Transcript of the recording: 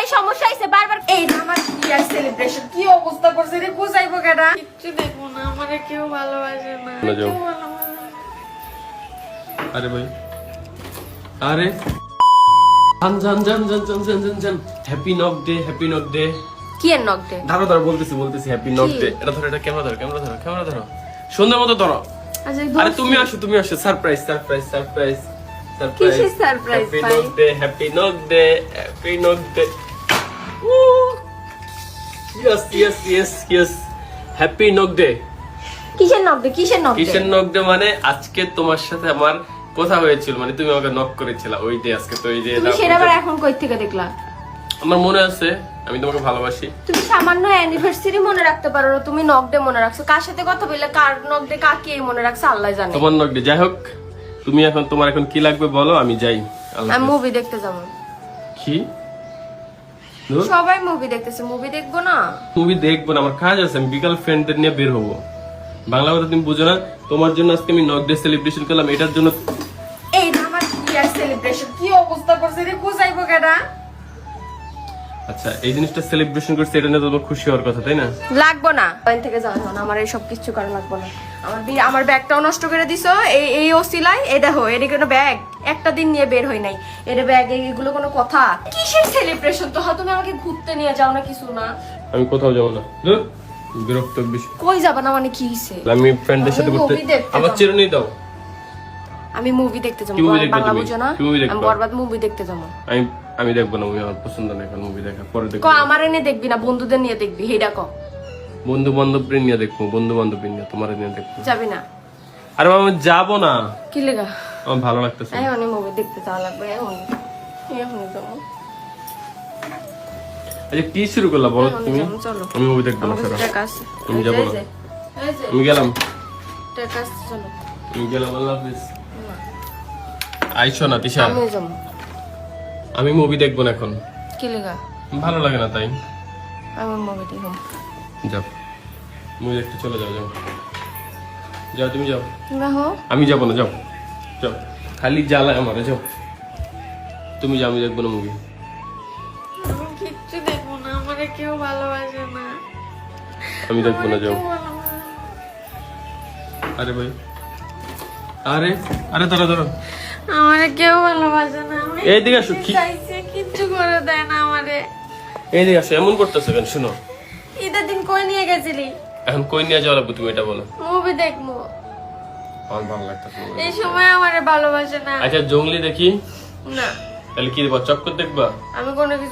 ভাই সমস্যা হইছে বারবার এই না আমার বিয়ার সেলিব্রেশন কি অবস্থা করছে রে বুঝাইবো কেডা কিচ্ছু দেখবো না, আমারে কেউ ভালোবাসে না। না যাও। কেউ ভালোবাসে না। আরে ভাই আরে জান জান জান জান জান জান জান জান happy knock day happy knock day. কি এর নক দে ধরো ধরো বলতেছি হ্যাপি নক ডে। এটা ধরো, এটা ক্যামেরা ধরো সুন্দর মতো ধরো। আচ্ছা আরে তুমি আসো সারপ্রাইজ কিসের surprise হ্যাপি ভাই? Knock day happy knock day happy knock day. Yes happy knock day. কিসের নক দে কিসের নক দে কিসের নক ডে মানে আজকে তোমার সাথে আমার কথা হয়েছিল, মানে তুমি আমাকে নক করেছিলা ওই ডে। আজকে তো ওই ডে তুমি সেটা আবার এখন কই থেকে দেখলা? আমার মনে আছে আমি তোমাকে ভালোবাসি। তুমি সামান্য অ্যানিভার্সারি মনে রাখতে পারো না, তুমি নক ডে মনে রাখছো। কার সাথে কথা বললে কার নক ডে কাকে মনে রাখছো আল্লাহ জানে। তোমার নক ডে। যাই হোক তুমি এখন তোমার এখন কি লাগবে বলো, আমি যাই। আল্লাহ আমি হাফেজ। মুভি দেখতে যাবো। কি ধুর, সবাই মুভি দেখতেছে, মুভি দেখবো না? মুভি দেখবো না, আমার কাজ আছে। আমি বিকাল ফ্রেন্ডদের নিয়ে বের হবো। বাংলা কথা তুমি বুঝো না? তোমার জন্য আজকে আমি নক ডে সেলিব্রেশন করলাম, এটার জন্য। এই না আমার বিয়ার সেলিব্রেশন কি অবস্থা করছে রে বুঝাইবো কেডা? আচ্ছা এই জিনিসটা সেলিব্রেশন করছে, এটা নিয়ে তোমার খুশি হওয়ার কথা তাই না? লাগবো না, বাইন থেকে যাও না, আমার এই সব কিছু করা লাগবো না। আমার ব্যাগটাও নষ্ট করে দিছো এই ওসিলাই। এই দেখো এটা কোনো ব্যাগ, একটা দিন নিয়ে বের হই নাই। এটা ব্যাগ এগুলো কোনো কথা? কিসের সেলিব্রেশন? তো তুমি আমাকে ঘুরতে নিয়ে যাও না, কিছু না। আমি কোথাও যাবো না, ধুর, বিরক্ত বেশি। কই যাবা না মানে কি হইছে? আমি ফ্রেন্ডদের সাথে আমি ঘুরতে। movie দেখতে আমার যাবো। চিরুনি দাও। আমি মুভি দেখতে যাবো। কি movie দেখবে বাংলা তুমি? বুঝো না? কি movie দেখবে? আমি বরবাদ মুভি দেখতে যাবো। আমি দেখবো না, আমার পছন্দ না এখন মুভি দেখা, পরে ক দেখবো। আমার এনে দেখবি না, বন্ধুদের নিয়ে দেখবি, হেডা ক। বন্ধু বান্ধব নিয়ে দেখবো, বন্ধু বান্ধব নিয়ে তোমার নিয়ে দেখবো। যাবি না? আরে বাবা, আমি যাবো না, কি লেগা? আমার ভালো লাগতেছে না। এখনই মুভি দেখতে যাওয়া লাগবে, এখনই যাবো। আচ্ছা কি শুরু করলা বলো এখনই তুমি? যাবো, চলো। আমি মুভি দেখবো না, আমার কাছে সরো। টাকা আছে। আমি এই যাবো যে, না। এই যে, আমি গেলাম, টাকা আছে, চলো। আমি গেলাম, আল্লাহ হাফেজ। আইসো না তিশা, আমিও যাবো। আমি মুভি দেখবো না এখন, কি লেগা? ভালো লাগে না তাই। আমি মুভি দেখবো। যাও মুভি দেখতে চলে যাও, যাও যাও তুমি যাও। দেখো আমি যাবো না, যাও যাও, খালি জ্বালায় আমারে, যাও তুমি যাও, আমি দেখবো না মুভি। আমি কিচ্ছু দেখবো না, আমারে কেউ ভালোবাসে না। আমি দেখবো না, যাও। কেউ ভালোবাসে না। আরে ভাই আরে আরে ধরো আমারে কেউ ভালোবাসে না। আমি এইদিকে আসো। কি চাইছি কিচ্ছু করে দেয় না আমারে। এইদিকে আসো, এমন করতেছো কেন? শুনো, ঈদের দিন কই নিয়ে গেছিলি? এখন কই নিয়ে যাওয়া লাগবে তুমি এটা বলো। মুভি দেখবো। আমার ভালো লাগতেছে না। এই সময় আমারে ভালোবাসে না। আচ্ছা জঙ্গলি দেখি, না, তাহলে কি দেখবা? চক্কর দেখবা? আমি কোনো কিছু